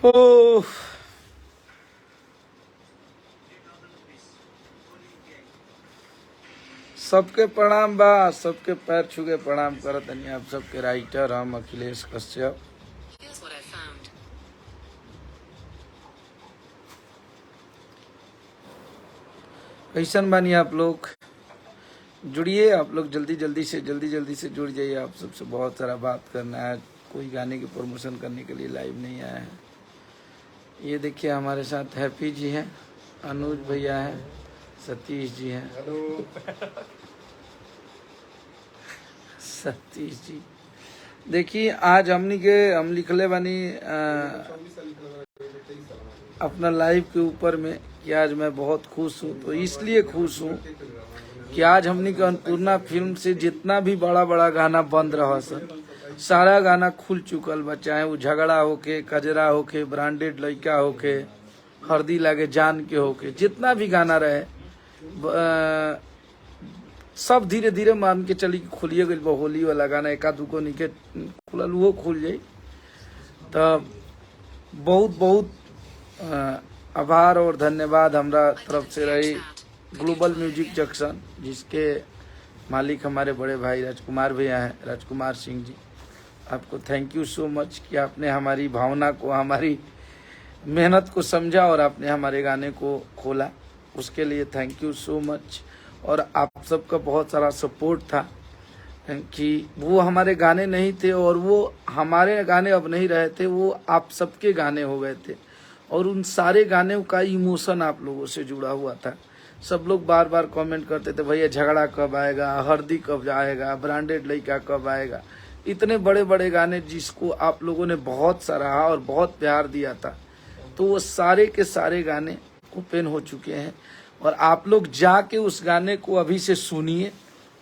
ओ सबके प्रणाम बा, सबके पैर छू के प्रणाम करत तनी। आप सबके राइटर हम अखिलेश कश्यप। कैसन बानी आप लोग? जुड़िए आप लोग, जल्दी जल्दी से जुड़ जाइए। आप सबसे बहुत सारा बात करना है। कोई गाने की प्रमोशन करने के लिए लाइव नहीं आया है। ये देखिए हमारे साथ हैप्पी जी हैं, अनुज भैया हैं, सतीश जी हैं। सतीश जी देखिए, आज हम लिखले बानी अपना लाइव के ऊपर में कि आज मैं बहुत खुश हूँ। तो इसलिए खुश हूँ कि आज हमनी के अन्नपूर्णा फिल्म से जितना भी बड़ा बड़ा गाना बंद रहा सर, सारा गाना खुल चुकल बा। चाहे वो झगड़ा होके, कजरा होके, ब्रांडेड लड़का होके, हरदी लागे जान के होके, जितना भी गाना रहे सब धीरे धीरे मान के चली खुलिए गई। होली वाला गाना एका दुको निके खुलल, वो खुल जाई। तो बहुत बहुत आभार और धन्यवाद हमरा तरफ से रही ग्लोबल म्यूजिक जंक्शन, जिसके मालिक हमारे बड़े भाई राजकुमार भैया हैं, राजकुमार सिंह जी। आपको थैंक यू सो मच कि आपने हमारी भावना को, हमारी मेहनत को समझा और आपने हमारे गाने को खोला। उसके लिए थैंक यू सो मच। और आप सबका बहुत सारा सपोर्ट था कि वो हमारे गाने नहीं थे और वो हमारे गाने अब नहीं रहे थे, वो आप सबके गाने हो गए थे। और उन सारे गानों का इमोशन आप लोगों से जुड़ा हुआ था। सब लोग बार बार कमेंट करते थे, भैया झगड़ा कब आएगा, हरदी कब आएगा, ब्रांडेड लड़का कब आएगा। इतने बड़े बड़े गाने जिसको आप लोगों ने बहुत सराहा और बहुत प्यार दिया था, तो वो सारे के सारे गाने ओपन हो चुके हैं। और आप लोग जाके उस गाने को अभी से सुनिए।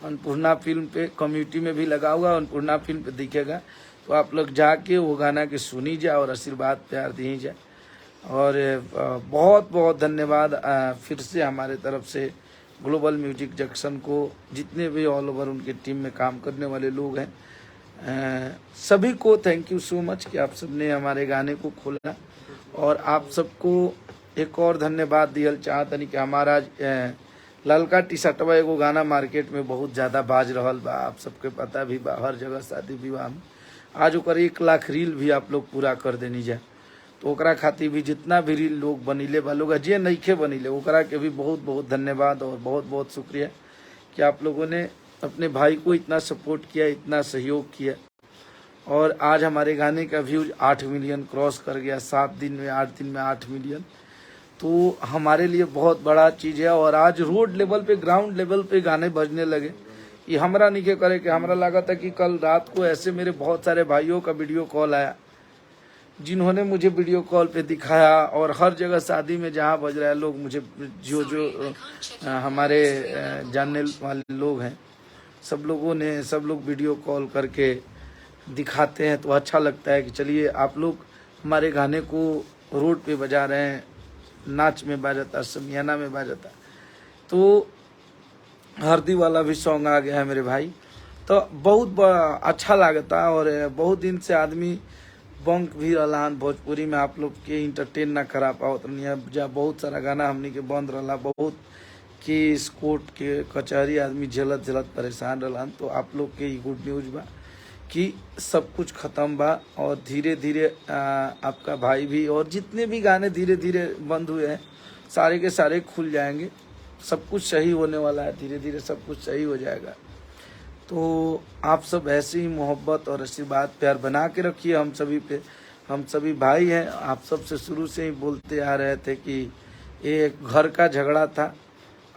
अन्नपूर्णा फिल्म पे कम्युनिटी में भी लगा हुआ, अन्नपूर्णा फिल्म पे दिखेगा, तो आप लोग जाके वो गाना के सुनी जाए और आशीर्वाद प्यार दी जाए। और बहुत बहुत धन्यवाद फिर से हमारे तरफ से ग्लोबल म्यूजिक जंक्शन को, जितने भी ऑल ओवर उनके टीम में काम करने वाले लोग हैं, सभी को थैंक यू सो मच कि आप सबने हमारे गाने को खोला। और आप सबको एक और धन्यवाद दियल चाहतनी कि हमारा ललका टी शर्टवा एगो गाना मार्केट में बहुत ज़्यादा बाज रहल बा, आप सबके पता भी बा, हर जगह शादी विवाह में। आज ओकर 1 लाख रील भी आप लोग पूरा कर देनी जाए। तो ओकरा खातिर भी जितना भी रील लोग बनीले बा, लोग जे नइखे बनीले ओकरा के भी बहुत बहुत धन्यवाद और बहुत बहुत शुक्रिया कि आप लोगों ने अपने भाई को इतना सपोर्ट किया, इतना सहयोग किया। और आज हमारे गाने का व्यूज 8 मिलियन क्रॉस कर गया। 7 दिन में 8 दिन में 8 मिलियन, तो हमारे लिए बहुत बड़ा चीज़ है। और आज रोड लेवल पे, ग्राउंड लेवल पे गाने बजने लगे। ये हमरा नहीं के करे कि हमरा लगा था कि कल रात को ऐसे मेरे बहुत सारे भाइयों का वीडियो कॉल आया, जिन्होंने मुझे वीडियो कॉल पे दिखाया। और हर जगह शादी में जहाँ बज रहा है, लोग मुझे जो हमारे जानने वाले लोग हैं, सब लोग वीडियो कॉल करके दिखाते हैं। तो अच्छा लगता है कि चलिए आप लोग हमारे गाने को रोड पे बजा रहे हैं, नाच में बाजता, समियाना में बाजता। तो हरदी वाला भी सॉन्ग आ गया है मेरे भाई, तो बहुत अच्छा लगता। और बहुत दिन से आदमी बंक भी रहा भोजपुरी में, आप लोग के इंटरटेन ना करा पाओ। जहाँ बहुत सारा गाना हमनी के बंद रहा, बहुत केस कोर्ट के कचहरी आदमी झेलत परेशान रहा। तो आप लोग के गुड न्यूज बा कि सब कुछ खत्म बा। और धीरे धीरे आपका भाई भी, और जितने भी गाने धीरे धीरे बंद हुए हैं, सारे के सारे खुल जाएंगे। सब कुछ सही होने वाला है, धीरे धीरे सब कुछ सही हो जाएगा। तो आप सब ऐसे ही मोहब्बत और आशीर्वाद प्यार बना के रखिए हम सभी पे। हम सभी भाई हैं। आप सब से शुरू से ही बोलते आ रहे थे कि ये घर का झगड़ा था,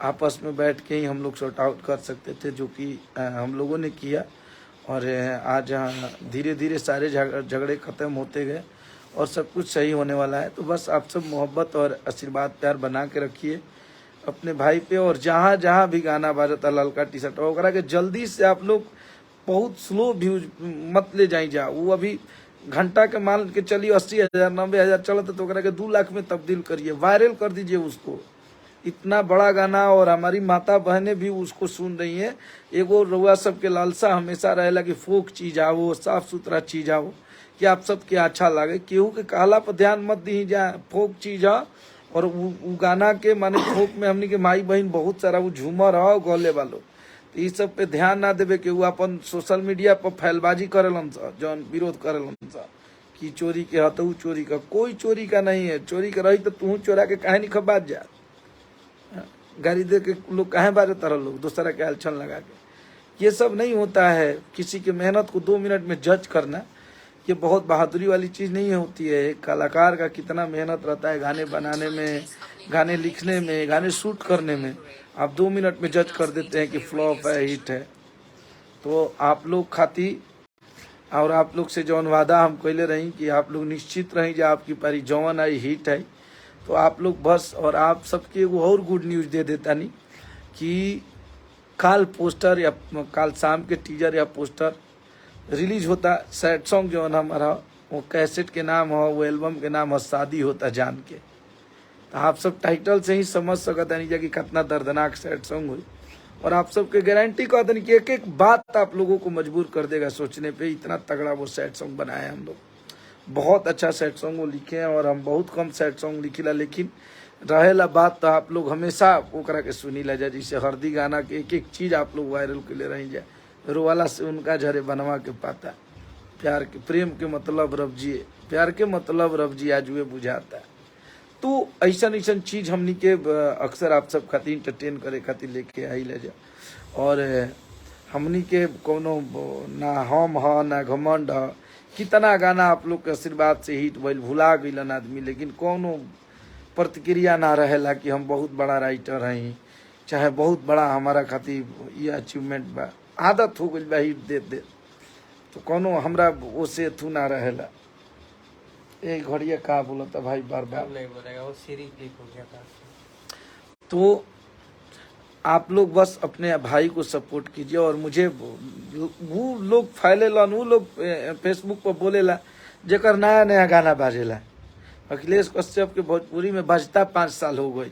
आपस में बैठ के ही हम लोग सॉर्ट आउट कर सकते थे, जो कि हम लोगों ने किया। और आज धीरे धीरे सारे झगड़े ख़त्म होते गए और सब कुछ सही होने वाला है। तो बस आप सब मोहब्बत और आशीर्वाद प्यार बना के रखिए अपने भाई पे। और जहाँ जहाँ भी गाना बाजता ललका टी शर्ट वगैरह के, जल्दी से आप लोग बहुत स्लो व्यूज मत ले जा। वो अभी घंटा के मान के चलिए 80,000 90,000 चलता, तो 2 लाख में तब्दील करिए, वायरल कर दीजिए उसको। इतना बड़ा गाना, और हमारी माता बहनें भी उसको सुन रही हैं। एगो रउआ सबके लालसा हमेशा रहेला कि फोक चीज आओ, साफ सुथरा चीज आओ, कि आप सबके अच्छा लगे। केहू के कहला पर ध्यान मत दी जा, फोक चीज है और उ गाना के माने फोक में हमनी के माई बहन बहुत सारा वो झूमर है गले वालों, तो ये सब पे ध्यान ना देवे के वो अपन सोशल मीडिया पर फैलबाजी करेलन सा, जौन विरोध करेलन सा कि चोरी के हत उ चोरी का, कोई चोरी का नहीं है। चोरी का रही तो तू चोरा के काहे नहीं खबाज जा, गाड़ी दे के लोग काहे बारे तरह लोग दूसरा के हलचल लगा के, ये सब नहीं होता है। किसी की मेहनत को 2 मिनट में जज करना ये बहुत बहादुरी वाली चीज़ नहीं होती है। एक कलाकार का कितना मेहनत रहता है गाने बनाने में, गाने लिखने में, गाने शूट करने में। आप 2 मिनट में जज कर देते हैं कि फ्लॉप है हिट है। तो आप लोग खाती और आप लोग से जौन वादा हम कहले रही कि आप लोग निश्चित रही जो आपकी पारी जौन आई हिट है, तो आप लोग बस। और आप सबके एगो और गुड न्यूज़ दे देता नहीं कि काल पोस्टर या काल शाम के टीजर या पोस्टर रिलीज होता। सैड सॉन्ग जो है हमारा वो कैसेट के नाम हो, वो एल्बम के नाम हो शादी होता जान के। तो आप सब टाइटल से ही समझ सकता नहीं कि कितना दर्दनाक सैड सॉन्ग हुई। और आप सबके गारंटी कहते नहीं कि एक एक बात आप लोगों को मजबूर कर देगा सोचने पे, इतना तगड़ा वो सैड सॉन्ग बनाया हम लोग। बहुत अच्छा सैड सॉन्ग वो लिखे हैं और हम बहुत कम सैड सॉन्ग लिखीला, लेकिन रहेला बात तो आप लोग हमेशा ओकरा के सुनी ला जाए। जैसे हरदी गाना के एक एक चीज़ आप लोग वायरल के ले रही जाए, रोवाला से उनका झरे बनवा के पाता, प्यार के प्रेम के मतलब रब जिए, प्यार के मतलब रब जी आज वे बुझाता। तो ऐसा ऐसा चीज़ हमनी के अक्सर आप सब खातिर इंटरटेन करे खातिर लेके आई ले जा। और हमनी के कोनो ना हम ह ना घमंड ह, कितना गाना आप लोग के आशीर्वाद से हिट भइल, भुला गइलन आदमी, लेकिन कोनो प्रतिक्रिया ना रहेला कि हम बहुत बड़ा राइटर हैं, चाहे बहुत बड़ा हमारा खातिर ये अचीवमेंट बा। आदत हो गई बा हिट दे दे, तो कोनो हमरा ओसे थू ना रहेला। एक घड़िया का बोला था भाई, बार बार नहीं बोलेगा, वो सीरीज लीक हो गया था। तो आप लोग बस अपने भाई को सपोर्ट कीजिए। और मुझे वो लोग फैलेलन, वो लोग फेसबुक पर बोलेला जेकर नया नया गाना बाजेला। अखिलेश कश्यप के भोजपुरी में बजता 5 साल हो गई,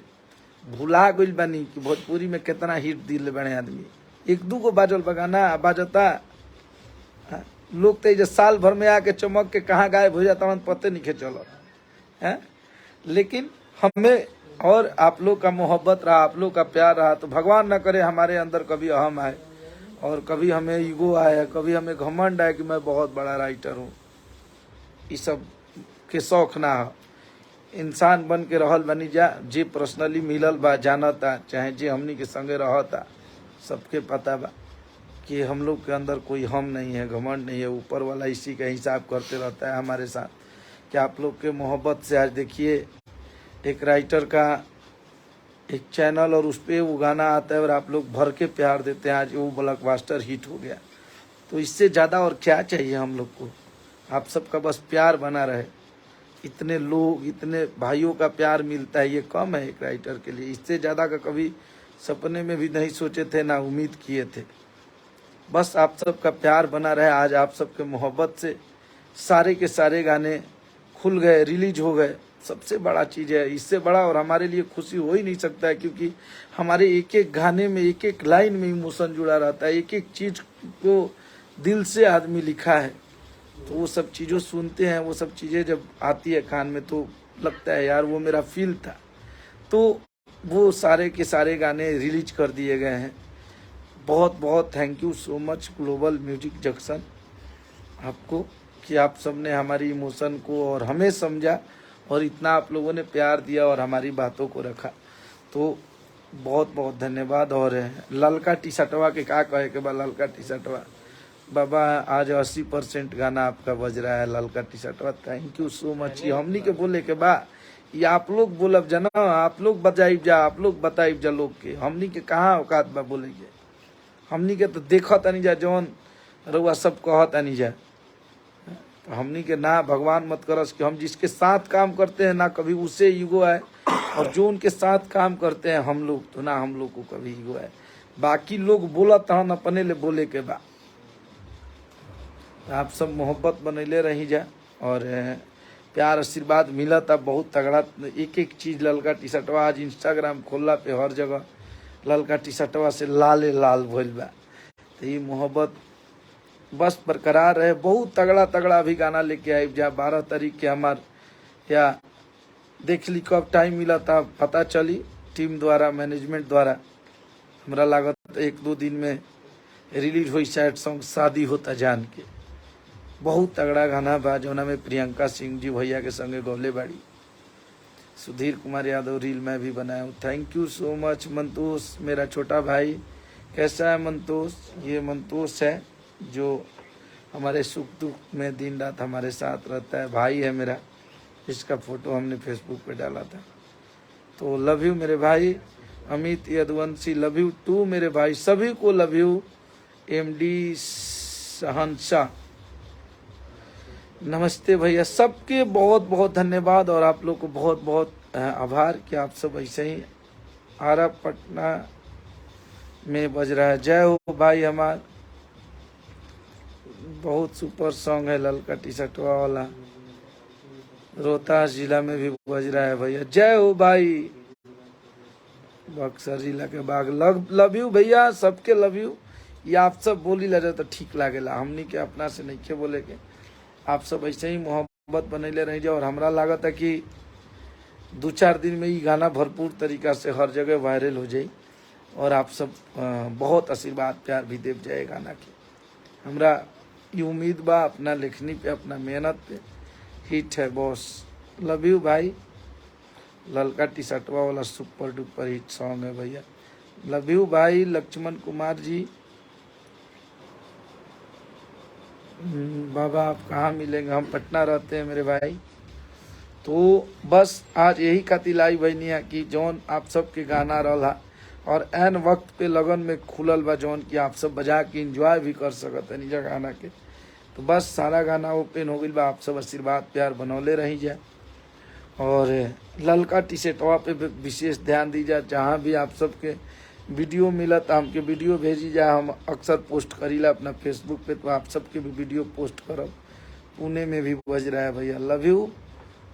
भुला गई बनी कि भोजपुरी में कितना हिट दिल बने आदमी। 1-2 गो बाजल बगाना बाजता, लोग तो साल भर में आके चमक के कहाँ गायब हो जाता पते नहीं चलो है। लेकिन हमें और आप लोग का मोहब्बत रहा, आप लोग का प्यार रहा, तो भगवान न करे हमारे अंदर कभी अहम आए और कभी हमें ईगो आए, कभी हमें घमंड आए कि मैं बहुत बड़ा राइटर हूँ। ये सब के शौक ना हो। इंसान बन के रहल बनी जा, जे पर्सनली मिलल बा जानता, चाहे जे हमनी के संगे रहता, सबके पता बा कि हम लोग के अंदर कोई हम नहीं है, घमंड नहीं है। ऊपर वाला इसी का हिसाब करते रहता है हमारे साथ कि आप लोग के मोहब्बत से आज देखिए एक राइटर का एक चैनल और उस पर वो गाना आता है और आप लोग भर के प्यार देते हैं, आज वो ब्लॉकबस्टर हिट हो गया। तो इससे ज़्यादा और क्या चाहिए हम लोग को? आप सबका बस प्यार बना रहे। इतने लोग, इतने भाइयों का प्यार मिलता है, ये कम है एक राइटर के लिए। इससे ज़्यादा का कभी सपने में भी नहीं सोचे थे, ना उम्मीद किए थे। बस आप सबका प्यार बना रहे। आज आप सबके मोहब्बत से सारे के सारे गाने खुल गए, रिलीज हो गए, सबसे बड़ा चीज़ है। इससे बड़ा और हमारे लिए खुशी हो ही नहीं सकता है, क्योंकि हमारे एक एक गाने में, एक एक लाइन में इमोशन जुड़ा रहता है, एक एक चीज़ को दिल से आदमी लिखा है। तो वो सब चीज़ों सुनते हैं, वो सब चीज़ें जब आती है कान में तो लगता है यार वो मेरा फील था। तो वो सारे के सारे गाने रिलीज कर दिए गए हैं। बहुत बहुत थैंक यू सो मच ग्लोबल म्यूजिक जंक्शन आपको, कि आप सबने हमारी इमोशन को और हमें समझा और इतना आप लोगों ने प्यार दिया और हमारी बातों को रखा। तो बहुत बहुत धन्यवाद। और ललका टी शर्टवा के क्या कहे के बा, ललका टी शर्टवा बाबा आज 80% गाना आपका बज रहा है, ललका टी शर्टवा। Thank you so much. ये हमनी के बोले के बा, ये आप लोग बोलब जना, आप लोग बजाइब जा, आप लोग बताइब जा लोग के। हमनी के कहाँ औकात बा बोलेंगे? हमनी के तो देखत नहीं जा, जौन रउआ सब कहत नहीं जा। तो हमनी के ना भगवान मत करस कि हम जिसके साथ काम करते हैं ना कभी उसे ईगो आए, और जो उनके साथ काम करते हैं हम लोग, तो ना हम लोग को कभी ईगो आए। बाकी लोग बोलत हन अपने ले बोले के बा। आप सब मोहब्बत बनैले रही जा और प्यार आशीर्वाद मिला था बहुत तगड़ा। एक एक चीज़ ललका टी शर्टवा आज इंस्टाग्राम खोलला पे हर जगह ललका टी शर्टवा से लाले लाल भइल बा। तो ये मोहब्बत बस बरकरार रहे। बहुत तगड़ा तगड़ा अभी गाना लेके आए, जहाँ 12 तारीख के हमार या देख ली कब टाइम मिला था पता चली, टीम द्वारा मैनेजमेंट द्वारा हमरा लागत 1-2 दिन में रिलीज हुई सैड सॉन्ग शादी होता जान के। बहुत तगड़ा गाना बा जौना में प्रियंका सिंह जी भैया के संगे गौले बाड़ी, सुधीर कुमार यादव रील मैं भी बनाया हूँ। थैंक यू सो मच मंतोष, मेरा छोटा भाई। कैसा है मंतोष? ये मंतोष है जो हमारे सुख दुख में दिन रात हमारे साथ रहता है, भाई है मेरा। इसका फोटो हमने फेसबुक पे डाला था। तो लव यू मेरे भाई। Amit Yaduvanshi love you too मेरे भाई। सभी को लव यू। एमडी सहनशाह नमस्ते भैया। सबके बहुत बहुत धन्यवाद और आप लोग को बहुत बहुत आभार कि आप सब ऐसे ही। आरा पटना में बज रहा है। जय हो भाई हमार। बहुत सुपर सॉन्ग है ललका टी शर्टवा वाला। रोहतास जिला में भी बज रहा है भैया। जय हो भाई। बक्सर जिला के बाग लव यू भैया, सबके लव यू। ये आप सब बोली लगे तो ठीक लागेला, हमनी के अपना से नहीं के बोले के। आप सब ऐसे ही मोहब्बत बनैले रह जाओ और हमरा लागत है कि 2-4 दिन में ये गाना भरपूर तरीका से हर जगह वायरल हो जाए और आप सब बहुत आशीर्वाद प्यार भी देव जाए गाना के। हमरा ये उम्मीद बा अपना लेखनी पे, अपना मेहनत पे हिट है बॉस। लव यू भाई। ललका टी शर्टवा वाला सुपर डुपर हिट सॉन्ग है भैया। लव यू भाई। लक्ष्मण कुमार जी बाबा आप कहाँ मिलेंगे? हम पटना रहते हैं मेरे भाई। तो बस आज यही खातिर आई बहनी है कि जौन आप सबके गाना रहा और एन वक्त पे लगन में खुलल बा जौन कि आप सब बजा के इंजॉय भी कर सकते हैं निजा गाना के। तो बस सारा गाना ओपन हो गई बा। आप सब आशीर्वाद प्यार बनौले रही जाए और ललका टी शर्टवा पे विशेष ध्यान दी जाए। जहाँ भी आप सबके वीडियो मिला तो हमके वीडियो भेजी जाए। हम अक्सर पोस्ट करीला अपना फेसबुक पे, तो आप सबके भी वीडियो पोस्ट करब। पुणे में भी बज रहा है भैया। लव यू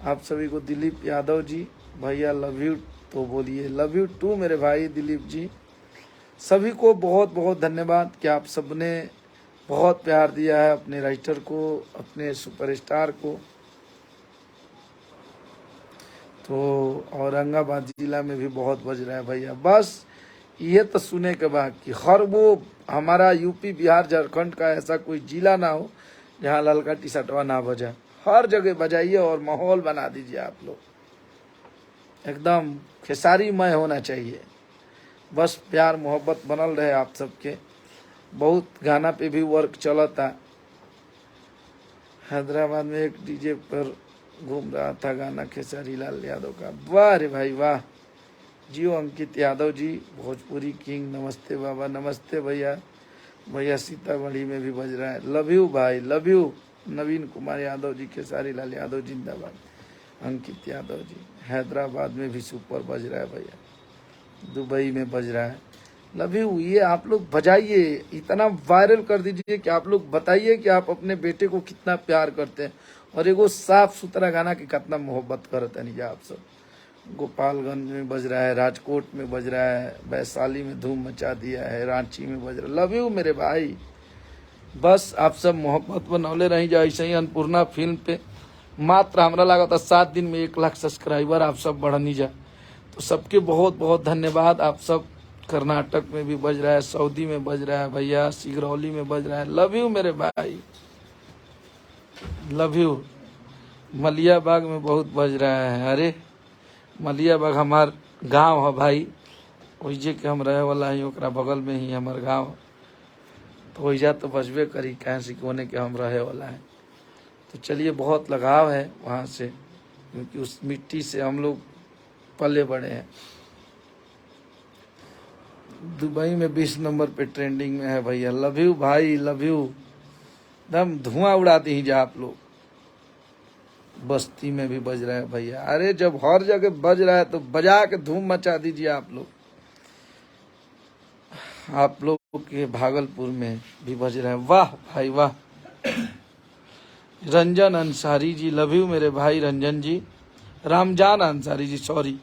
आप सभी को। दिलीप यादव जी भैया लव यू। तो बोलिए लव यू टू मेरे भाई दिलीप जी। सभी को बहुत बहुत धन्यवाद कि आप सबने बहुत प्यार दिया है अपने राइटर को, अपने सुपरस्टार को। तो औरंगाबाद जिला में भी बहुत बज रहा है भैया। बस ये तो सुने के बाद कि हर वो हमारा यूपी बिहार झारखंड का ऐसा कोई जिला ना हो जहाँ ललका टी शर्टवा ना बजा। हर जगह बजाइए और माहौल बना दीजिए। आप लोग एकदम खेसारीमय होना चाहिए। बस प्यार मोहब्बत बनल रहे आप सबके। बहुत गाना पे भी वर्क चलता। हैदराबाद में एक डीजे पर घूम रहा था गाना खेसारी लाल यादव का। वाह रे भाई वाह। जियो अंकित यादव जी भोजपुरी किंग नमस्ते बाबा। नमस्ते भैया। भैया सीतामढ़ी में भी बज रहा है। लव यू भाई लव यू। नवीन कुमार यादव जी, खेसारी लाल यादव जिंदाबाद। अंकित यादव जी हैदराबाद में भी सुपर बज रहा है भैया। दुबई में बज रहा है। Love you. ये आप लोग बजाइए, इतना वायरल कर दीजिए कि आप लोग बताइए कि आप अपने बेटे को कितना प्यार करते हैं और एगो साफ सुथरा गाना की कितना मोहब्बत करते हैं आप सब। गोपालगंज में बज रहा है, राजकोट में बज रहा है, वैशाली में धूम मचा दिया है, रांची में बज रहा है। लव यू मेरे भाई। बस आप सब मोहब्बत बनौले रही जाए ऐसे ही। अन्नपूर्णा फिल्म पे मात्र हमरा लगा था 7 दिन में 1 लाख सब्सक्राइबर आप सब बढ़नी जा। तो सबके बहुत बहुत धन्यवाद। आप सब कर्नाटक में भी बज रहा है, सऊदी में बज रहा है भैया, सिगरौली में बज रहा है। लव यू मेरे भाई लव यू। मलियाबाग में बहुत बज रहा है। अरे मलियाबाग हमार गांव है भाई, वही के हम रहे वाला ही, ओकरा बगल में ही हमार गांव। तो वही तो बजबे करी कहीं से कोने के हम रहे वाला है। तो चलिए बहुत लगाव है वहाँ से, क्योंकि उस मिट्टी से हम लोग पले बड़े हैं। दुबई में 20 नंबर पे ट्रेंडिंग में है भैया। लव यू भाई लव यू। एकदम धुआं उड़ा दी जा आप लोग। बस्ती में भी बज रहा है भैया। अरे जब हर जगह बज रहा है तो बजा के धूम मचा दीजिए आप लोग। आप लोग के भागलपुर में भी बज रहा है। वाह भाई वाह। रंजन अंसारी जी लव यू मेरे भाई रंजन जी। रामजान अंसारी जी सॉरी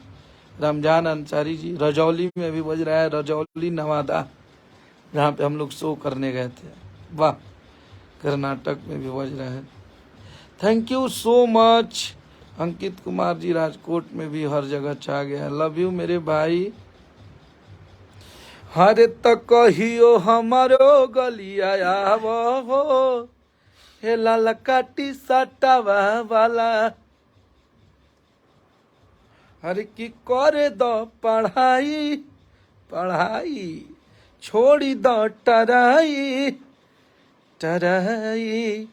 रमजान अंसारी जी। रजौली में भी बज रहा है, रजौली नवादा, जहाँ पे हम लोग शो करने गए थे। वाह कर्नाटक में भी बज रहे हैं। थैंक यू सो मच अंकित कुमार जी, राजकोट में भी हर जगह छा गया। लव यू मेरे भाई। हरे तो कहियो हमारो गलिया हो, हे लाल काटी सटावा वाला, हर की करे दो पढ़ाई पढ़ाई, छोड़ी दो टराई टराई,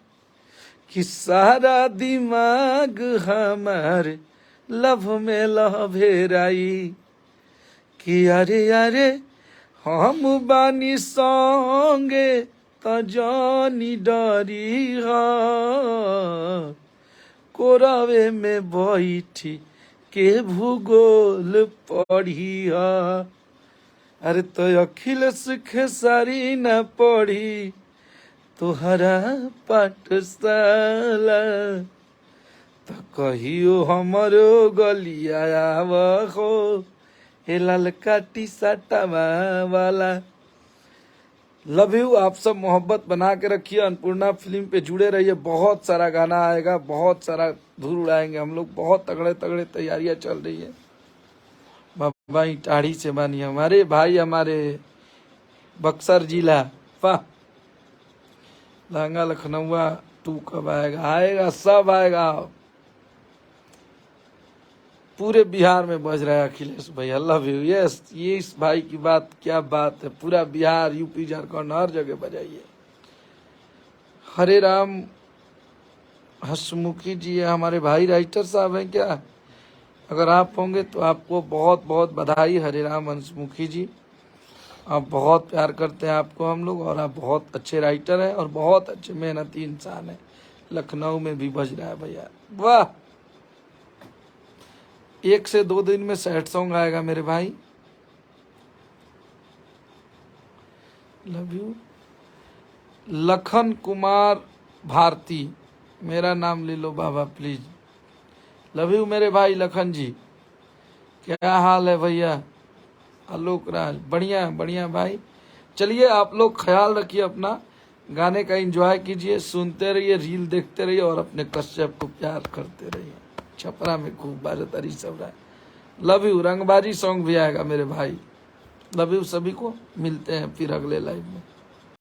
कि सारा दिमाग हमार लव में लभेराई, कि अरे अरे हम बानी संगे त जानी डरी हा, कोरावे में बैठी के भूगोल पढ़ी हा। अरे तो अखिलेश खेसारी न पढ़ी तुहरा पाठशाला, तो कहियो हमरो गलिया हो, हे लाल काटी सटावा वाला। Love you. आप सब मोहब्बत बना के रखिए, अन्नपूर्णा फिल्म पे जुड़े रहिए, बहुत सारा गाना आएगा, बहुत सारा धूल उड़ाएंगे हम लोग, बहुत तगड़े तगड़े तैयारियां चल रही है। बाबा टाढ़ी से बानी हमारे भाई, हमारे बक्सर जिला, वाह। लहंगा लखनऊआ 2 कब आएगा? आएगा, सब आएगा। पूरे बिहार में बज रहा है अखिलेश भैया, लव यू। यस, ये इस भाई की बात, क्या बात है। पूरा बिहार, यूपी, झारखंड, हर जगह बजाइए। हरे राम हसमुखी जी है हमारे भाई, राइटर साहब हैं क्या? अगर आप होंगे तो आपको बहुत बहुत बधाई। हरे राम हसमुखी जी, आप बहुत प्यार करते हैं आपको हम लोग, और आप बहुत अच्छे राइटर हैं और बहुत अच्छे मेहनती इंसान हैं। लखनऊ में भी बज रहा है भैया, वाह। 1 से 2 दिन में सैड सॉन्ग आएगा मेरे भाई। Love you. लखन कुमार भारती, मेरा नाम ले लो बाबा प्लीज। लव यू मेरे भाई लखन जी। क्या हाल है भैया? आलोक राज, बढ़िया बढ़िया भाई। चलिए आप लोग ख्याल रखिए अपना, गाने का एंजॉय कीजिए, सुनते रहिए, रील देखते रहिए, और अपने कश्यप को प्यार करते रहिए। छपरा में खूब बाजतारी सब रहा है। Love you. रंगबाजी सॉन्ग भी आएगा मेरे भाई। लव यू सभी को, मिलते हैं फिर अगले लाइव में।